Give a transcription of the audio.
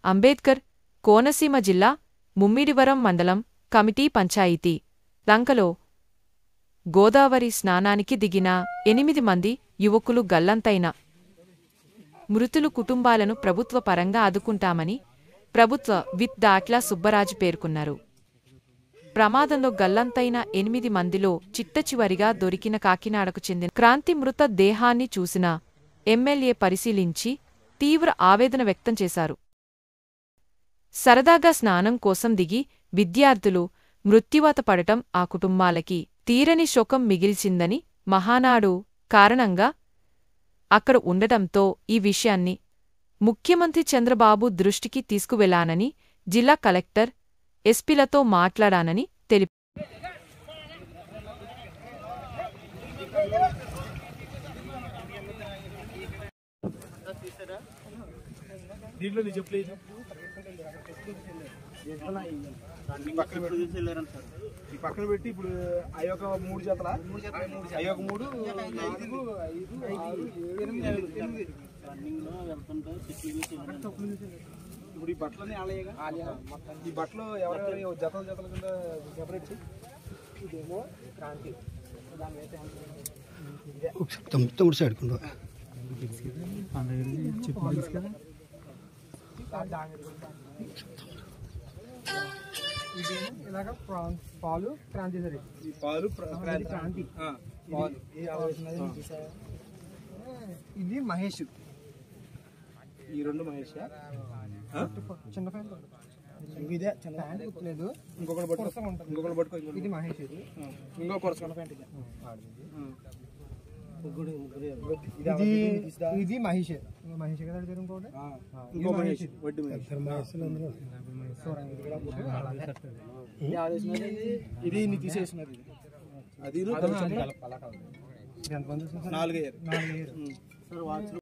అంబేద్కర్ కోనసీమ జిల్లా ముమ్మిడివరం మండలం కమిటీ పంచాయతీ లంకలో గోదావరి స్నానానికి దిగిన 8 మంది యువకులు గల్లంతైన మృతుల కుటుంబాలను ప్రభుత్వ పరంగా ఆదుకుంటామని ప్రభుత్వ విప్ దాట్ల సుబ్బరాజు పేర్కొన్నారు. ప్రమాదంలో గల్లంతైన 8 మందిలో చిట్టచివరిగా దొరికిన కాకినాడకు చెందిన క్రాంతి మృత దేహాన్ని చూసిన ఎమ్మెల్యే పరిశీలించి తీవ్ర ఆవేదన వ్యక్తం చేశారు. సరదాగా స్నానం కోసం దిగి విద్యార్థులు మృత్యువాత పడటం ఆ కుటుంబాలకి తీరని శోకం మిగిల్చిందని, మహానాడు కారణంగా అక్కడ ఉండటంతో ఈ విషయాన్ని ముఖ్యమంత్రి చంద్రబాబు దృష్టికి తీసుకువెళ్లానని, జిల్లా కలెక్టర్, ఎస్పీలతో మాట్లాడానని తెలిపారు. పక్కన పెట్టి ఇప్పుడు అయ్యొక 3 జతల అయ్యొక 3 ఇప్పుడు ఈ బట్టలని ఈ బట్టలు ఎవరెవరి జతల కింద సెపరేట్ ఇదేమో క్రాంతి తమ్ముడు సైడ్ ఇలాగ పాలు క్రాంతి సరే ఈ పాలు క్రాంతి ఇది మహేష్, ఈ 2 మహేష్ చిన్న ఫ్యాన్ ఇదే చిన్న ఫ్యాన్ లేదు, ఇంకొకటి పట్టుకో ఇది మహేష్, ఇంకో కొరస ఫ్యాంట్ ఇది మహేష్ కదా ఇంకోటి ఇంకో మహేష్ వడ్డీ ఇది తీసేసినది అది 4 అయ్యారు.